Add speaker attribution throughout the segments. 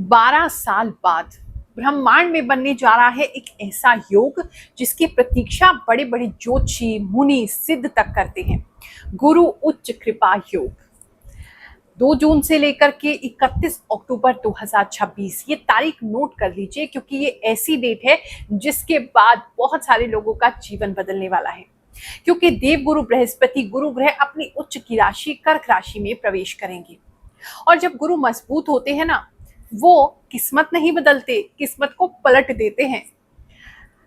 Speaker 1: 12 साल बाद ब्रह्मांड में बनने जा रहा है एक ऐसा योग जिसकी प्रतीक्षा बड़े बड़े ज्योतिषी मुनि सिद्ध तक करते हैं। गुरु उच्च कृपा योग 2 जून से लेकर के 31 अक्टूबर 2026, ये तारीख नोट कर लीजिए क्योंकि ये ऐसी डेट है जिसके बाद बहुत सारे लोगों का जीवन बदलने वाला है। क्योंकि देवगुरु बृहस्पति गुरु ग्रह अपनी उच्च की राशि कर्क राशि में प्रवेश करेंगे और जब गुरु मजबूत होते हैं ना, वो किस्मत नहीं बदलते, किस्मत को पलट देते हैं।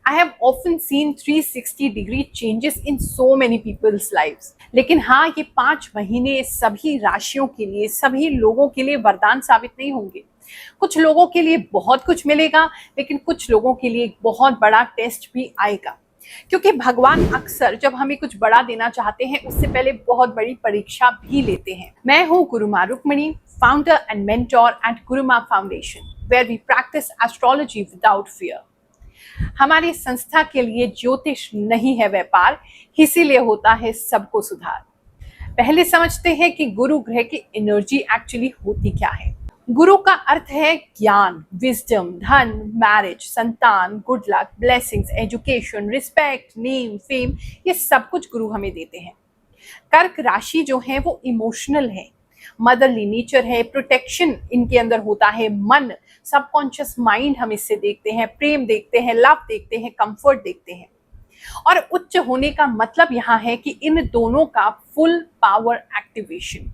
Speaker 1: I have often seen 360-degree changes in so many people's lives. लेकिन हाँ, ये 5 महीने सभी राशियों के लिए, सभी लोगों के लिए वरदान साबित नहीं होंगे। कुछ लोगों के लिए बहुत कुछ मिलेगा, लेकिन कुछ लोगों के लिए एक बहुत बड़ा टेस्ट भी आएगा। क्योंकि भगवान अक्सर जब हमें कुछ बड़ा देना चाहते हैं, उससे पहले बहुत बड़ी परीक्षा भी लेते हैं। मैं हूँ गुरुमा Rukmini, founder and mentor at Guruma Foundation, where we practice astrology without fear. हमारी संस्था के लिए ज्योतिष नहीं है व्यापार, इसीलिए होता है सबको सुधार। पहले समझते हैं कि गुरु ग्रह की एनर्जी एक्चुअली होती क्या है। गुरु का अर्थ है ज्ञान, विजडम, धन, मैरिज, संतान, good luck, blessings, education, respect, name, fame, ये सब कुछ गुरु हमें देते हैं। कर्क राशि जो है वो इमोशनल है, मदरली नेचर है, प्रोटेक्शन इनके अंदर होता है, मन, सबकॉन्शियस माइंड हम इससे देखते हैं, प्रेम देखते हैं, लव देखते हैं, कंफर्ट देखते हैं। और उच्च होने का मतलब यहाँ है कि इन दोनों का फुल पावर एक्टिवेशन।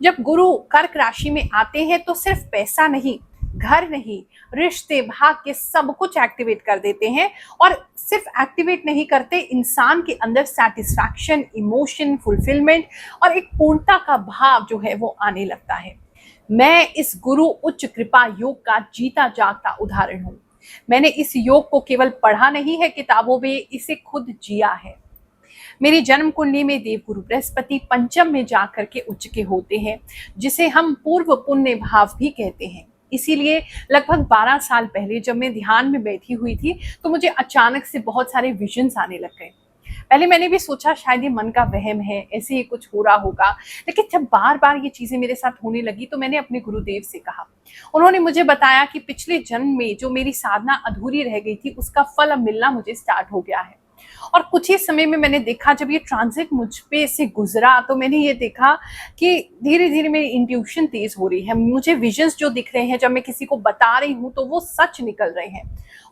Speaker 1: जब गुरु कर्क राशि में आते हैं तो सिर्फ पैसा नहीं, घर नहीं, रिश्ते, भाग्य सब कुछ एक्टिवेट कर देते हैं। और सिर्फ एक्टिवेट नहीं करते, इंसान के अंदर सेटिस्फैक्शन, इमोशन, फुलफिलमेंट और एक पूर्णता का भाव जो है वो आने लगता है। मैं इस गुरु उच्च कृपा योग का जीता जागता उदाहरण हूँ। मैंने इस योग को केवल पढ़ा नहीं है किताबों में, इसे खुद जिया है। मेरी जन्म कुंडली में देवगुरु बृहस्पति पंचम में जाकर के उच्च के होते हैं, जिसे हम पूर्व पुण्य भाव भी कहते हैं। इसीलिए लगभग 12 साल पहले जब मैं ध्यान में बैठी हुई थी तो मुझे अचानक से बहुत सारे विजन्स आने लग गए। पहले मैंने भी सोचा शायद ये मन का वहम है, ऐसे ही कुछ हो रहा होगा, लेकिन जब बार बार ये चीजें मेरे साथ होने लगी तो मैंने अपने गुरुदेव से कहा। उन्होंने मुझे बताया कि पिछले जन्म में जो मेरी साधना अधूरी रह गई थी उसका फल अब मिलना मुझे स्टार्ट हो गया है। और कुछ ही समय में मैंने देखा, जब ये ट्रांजिट मुझ पे से गुजरा तो मैंने ये देखा कि धीरे धीरे मेरी इंट्यूशन तेज हो रही है। मुझे विजन्स जो दिख रहे हैं, जब मैं किसी को बता रही हूँ तो वो सच निकल रहे हैं।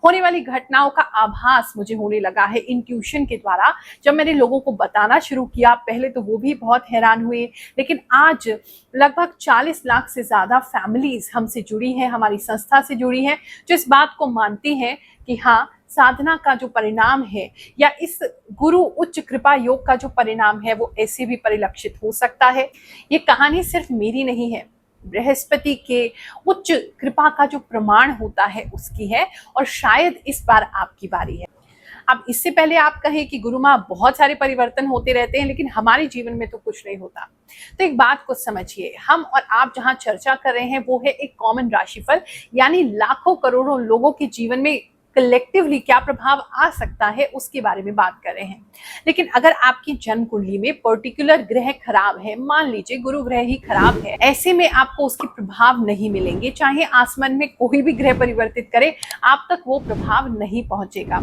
Speaker 1: होने वाली घटनाओं का आभास मुझे होने लगा है इंट्यूशन के द्वारा। जब मैंने लोगों को बताना शुरू किया, पहले तो वो भी बहुत हैरान हुए, लेकिन आज लगभग 40 लाख से ज्यादा फैमिलीज हमसे जुड़ी हैं, हमारी संस्था से जुड़ी हैं, जो इस बात को मानती हैं कि हाँ, साधना का जो परिणाम है या इस गुरु उच्च कृपा योग का जो परिणाम है वो ऐसे भी परिलक्षित हो सकता है। ये कहानी सिर्फ मेरी नहीं है, बृहस्पति के उच्च कृपा का जो प्रमाण होता है उसकी है, और शायद इस बार आपकी बारी है। अब इससे पहले आप कहें कि गुरुमा बहुत सारे परिवर्तन होते रहते हैं लेकिन हमारे जीवन में तो कुछ नहीं होता, तो एक बात को समझिए, हम और आप जहां चर्चा कर रहे हैं वो है एक कॉमन राशिफल, यानी लाखों करोड़ों लोगों के जीवन में कलेक्टिवली क्या प्रभाव आ सकता है उसके बारे में बात कर रहे हैं। लेकिन अगर आपकी जन्म कुंडली में पर्टिकुलर ग्रह खराब है, मान लीजिए गुरु ग्रह ही खराब है, ऐसे में आपको उसके प्रभाव नहीं मिलेंगे। चाहे आसमान में कोई भी ग्रह परिवर्तित करे, आप तक वो प्रभाव नहीं पहुंचेगा।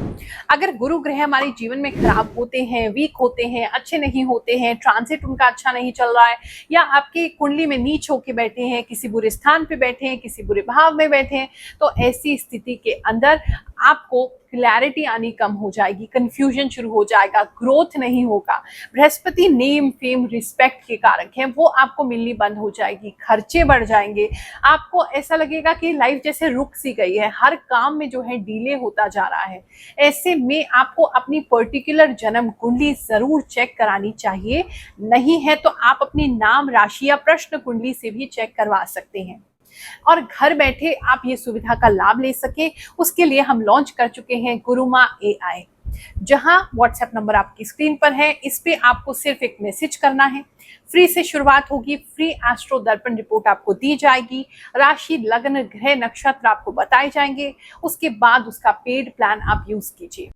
Speaker 1: अगर गुरु ग्रह हमारे जीवन में खराब होते हैं, वीक होते हैं, अच्छे नहीं होते हैं, ट्रांजिट उनका अच्छा नहीं चल रहा है, या आपकी कुंडली में नीच होके बैठे हैं, किसी बुरे स्थान पे बैठे हैं, किसी बुरे भाव में बैठे हैं, तो ऐसी स्थिति के अंदर आपको क्लैरिटी आनी कम हो जाएगी, कंफ्यूजन शुरू हो जाएगा, ग्रोथ नहीं होगा। बृहस्पति नेम, फेम, रिस्पेक्ट के कारक हैं, वो आपको मिलनी बंद हो जाएगी, खर्चे बढ़ जाएंगे, आपको ऐसा लगेगा कि लाइफ जैसे रुक सी गई है, हर काम में जो है डिले होता जा रहा है। ऐसे में आपको अपनी पर्टिकुलर जन्म कुंडली जरूर चेक करानी चाहिए। नहीं है तो आप अपनी नाम राशि या प्रश्न कुंडली से भी चेक करवा सकते हैं और घर बैठे आप ये सुविधा का लाभ ले सके, उसके लिए हम लॉन्च कर चुके हैं गुरुमा AI, जहां व्हाट्सएप नंबर आपकी स्क्रीन पर है। इस पे आपको सिर्फ एक मैसेज करना है, फ्री से शुरुआत होगी, फ्री एस्ट्रो दर्पण रिपोर्ट आपको दी जाएगी, राशि, लग्न, ग्रह, नक्षत्र आपको बताए जाएंगे, उसके बाद उसका पेड प्लान आप यूज कीजिए।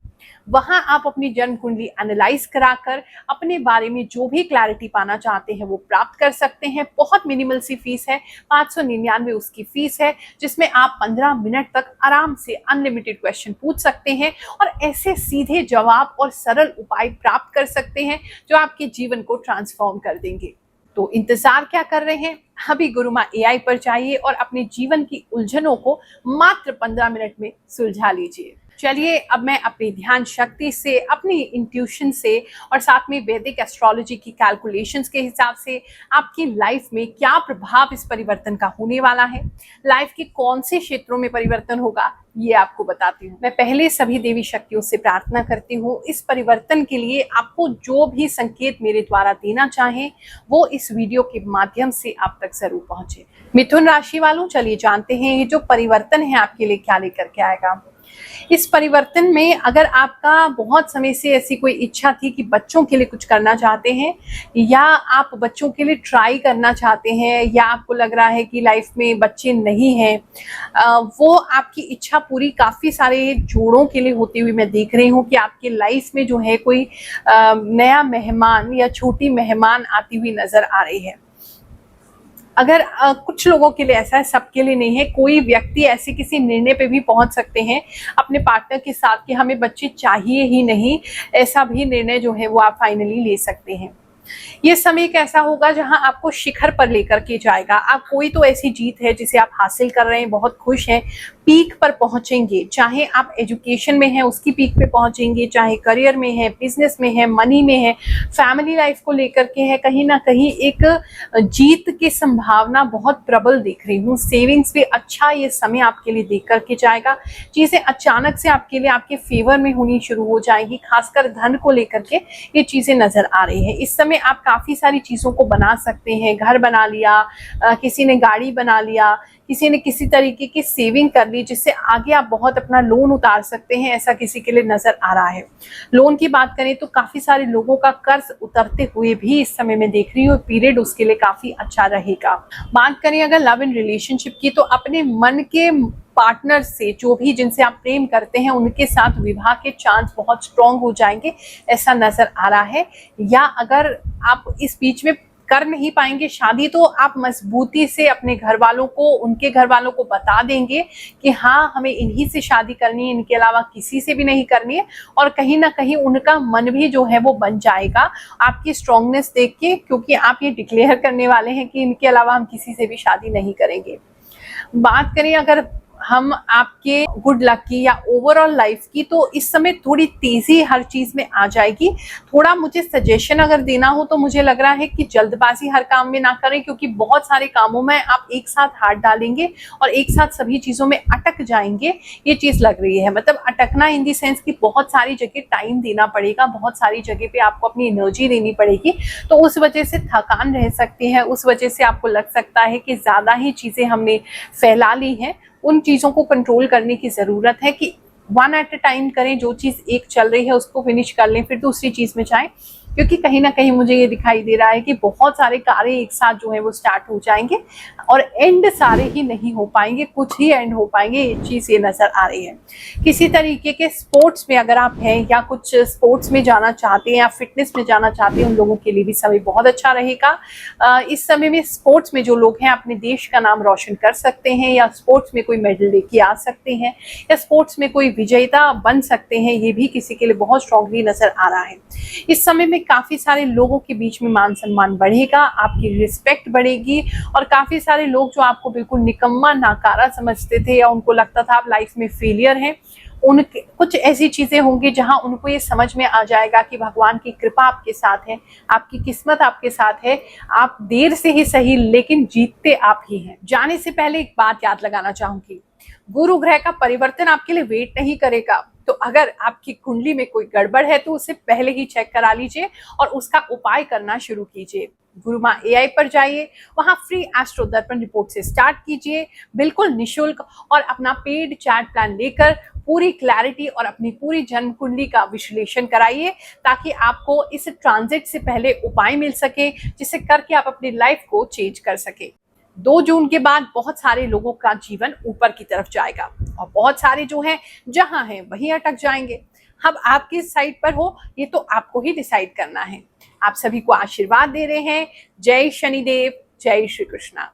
Speaker 1: वहां आप अपनी जन्म कुंडली एनालाइज कराकर अपने बारे में जो भी क्लैरिटी पाना चाहते हैं वो प्राप्त कर सकते हैं। बहुत मिनिमल सी फीस है, 599 उसकी फीस है, जिसमें आप 15 मिनट तक आराम से अनलिमिटेड क्वेश्चन पूछ सकते हैं और ऐसे सीधे जवाब और सरल उपाय प्राप्त कर सकते हैं जो आपके जीवन को ट्रांसफॉर्म कर देंगे। तो इंतजार क्या कर रहे हैं, अभी गुरुमा एआई पर जाइए और अपने जीवन की उलझनों को मात्र 15 मिनट में सुलझा लीजिए। चलिए अब मैं अपनी ध्यान शक्ति से, अपनी इंट्यूशन से और साथ में वैदिक एस्ट्रोलॉजी की कैलकुलेशंस के हिसाब से आपकी लाइफ में क्या प्रभाव इस परिवर्तन का होने वाला है, लाइफ के कौन से क्षेत्रों में परिवर्तन होगा, ये आपको बताती हूँ। मैं पहले सभी देवी शक्तियों से प्रार्थना करती हूँ इस परिवर्तन के लिए आपको जो भी संकेत मेरे द्वारा देना चाहें वो इस वीडियो के माध्यम से आप तक जरूर पहुंचे। मिथुन राशि वालों, चलिए जानते हैं ये जो परिवर्तन है आपके लिए क्या लेकर के आएगा। इस परिवर्तन में अगर आपका बहुत समय से ऐसी कोई इच्छा थी कि बच्चों के लिए कुछ करना चाहते हैं या आप बच्चों के लिए ट्राई करना चाहते हैं या आपको लग रहा है कि लाइफ में बच्चे नहीं हैं, वो आपकी इच्छा पूरी काफ़ी सारे जोड़ों के लिए होती हुई मैं देख रही हूँ कि आपके लाइफ में जो है कोई नया मेहमान या छोटी मेहमान आती हुई नज़र आ रही है। अगर कुछ लोगों के लिए ऐसा है, सबके लिए नहीं है। कोई व्यक्ति ऐसे किसी निर्णय पे भी पहुंच सकते हैं अपने पार्टनर के साथ कि हमें बच्चे चाहिए ही नहीं, ऐसा भी निर्णय जो है वो आप फाइनली ले सकते हैं। ये समय एक ऐसा होगा जहां आपको शिखर पर लेकर के जाएगा। आप कोई तो ऐसी जीत है जिसे आप हासिल कर रहे हैं, बहुत खुश हैं, पीक पर पहुंचेंगे। चाहे आप एजुकेशन में हैं उसकी पीक पे पहुंचेंगे, चाहे करियर में है, बिजनेस में है, मनी में है, फैमिली लाइफ को लेकर के है, कहीं ना कहीं एक जीत की संभावना बहुत प्रबल दिख रही हूँ। सेविंग्स भी अच्छा ये समय आपके लिए देख करके जाएगा। चीजें अचानक से आपके लिए आपके फेवर में होनी शुरू हो जाएंगी, खासकर धन को लेकर के ये चीजें नजर आ रही है। इस समय आप काफी सारी चीजों को बना सकते हैं। घर बना लिया, किसी ने गाड़ी बना लिया, किसी ने किसी तरीके की सेविंग कर ली जिससे आगे आप बहुत अपना लोन उतार सकते हैं, ऐसा किसी के लिए नजर आ रहा है। लोन की बात करें तो काफी सारे लोगों का कर्ज उतरते हुए भी इस समय में देख रही हूँ, पीरियड उसके लिए काफी अच्छा रहेगा। बात करें अगर लव एंड रिलेशनशिप की तो अपने मन के पार्टनर से, जो भी जिनसे आप प्रेम करते हैं, उनके साथ विवाह के चांस बहुत स्ट्रांग हो जाएंगे, ऐसा नजर आ रहा है। या अगर आप इस बीच में कर नहीं पाएंगे शादी तो आप मजबूती से अपने घर वालों को, उनके घर वालों को बता देंगे कि हाँ हमें इन्हीं से शादी करनी है, इनके अलावा किसी से भी नहीं करनी है। और कहीं ना कहीं उनका मन भी जो है वो बन जाएगा आपकी स्ट्रांगनेस देख के, क्योंकि आप ये डिक्लेयर करने वाले हैं कि इनके अलावा हम किसी से भी शादी नहीं करेंगे। बात करें अगर हम आपके गुड लक की या ओवरऑल लाइफ की तो इस समय थोड़ी तेजी हर चीज में आ जाएगी। थोड़ा मुझे सजेशन अगर देना हो तो मुझे लग रहा है कि जल्दबाजी हर काम में ना करें, क्योंकि बहुत सारे कामों में आप एक साथ हाथ डालेंगे और एक साथ सभी चीजों में अटक जाएंगे, ये चीज लग रही है। मतलब अटकना इन दी सेंस कि बहुत सारी जगह टाइम देना पड़ेगा, बहुत सारी जगह पे आपको अपनी एनर्जी देनी पड़ेगी, तो उस वजह से थकान रह सकती है। उस वजह से आपको लग सकता है कि ज्यादा ही चीजें हमने फैला ली हैं। उन चीजों को कंट्रोल करने की जरूरत है कि वन एट अ टाइम करें। जो चीज एक चल रही है उसको फिनिश कर लें, फिर दूसरी चीज में जाएं, क्योंकि कहीं ना कहीं मुझे ये दिखाई दे रहा है कि बहुत सारे कार्य एक साथ जो है वो स्टार्ट हो जाएंगे और एंड सारे ही नहीं हो पाएंगे, कुछ ही एंड हो पाएंगे, ये चीज ये नजर आ रही है। किसी तरीके के स्पोर्ट्स में अगर आप हैं या कुछ स्पोर्ट्स में जाना चाहते हैं या फिटनेस में जाना चाहते हैं, उन लोगों के लिए भी समय बहुत अच्छा रहेगा। इस समय में स्पोर्ट्स में जो लोग हैं अपने देश का नाम रोशन कर सकते हैं, या स्पोर्ट्स में कोई मेडल लेके आ सकते हैं, या स्पोर्ट्स में कोई विजेता बन सकते हैं, ये भी किसी के लिए बहुत स्ट्रांगली नजर आ रहा है। इस समय में काफी सारे लोगों के बीच में मान सम्मान बढ़ेगा, आपकी रिस्पेक्ट बढ़ेगी और काफी सारे लोग जो आपको बिल्कुल निकम्मा नाकारा समझते थे या उनको लगता था आप लाइफ में फेलियर हैं, उनके कुछ ऐसी चीजें होंगी जहां उनको ये समझ में आ जाएगा कि भगवान की कृपा आपके साथ है, आपकी किस्मत आपके साथ है। आप देर से ही सही लेकिन जीतते आप ही हैं। जाने से पहले एक बात याद लगाना चाहूंगी, गुरु ग्रह का परिवर्तन आपके लिए वेट नहीं करेगा। तो अगर आपकी कुंडली में कोई गड़बड़ है तो उसे पहले ही चेक करा लीजिए और उसका उपाय करना शुरू कीजिए। गुरुमा एआई पर जाइए, वहां फ्री एस्ट्रो दर्पण रिपोर्ट से स्टार्ट कीजिए, बिल्कुल निशुल्क, और अपना पेड चैट प्लान लेकर पूरी क्लैरिटी और अपनी पूरी जन्म कुंडली का विश्लेषण कराइए, ताकि आपको इस ट्रांजिट से पहले उपाय मिल सके जिसे करके आप अपनी लाइफ को चेंज कर सके। 2 जून के बाद बहुत सारे लोगों का जीवन ऊपर की तरफ जाएगा और बहुत सारे जो हैं जहां हैं वहीं अटक जाएंगे। अब आप किस साइड पर हो ये तो आपको ही डिसाइड करना है। आप सभी को आशीर्वाद दे रहे हैं। जय शनिदेव, जय श्री कृष्णा।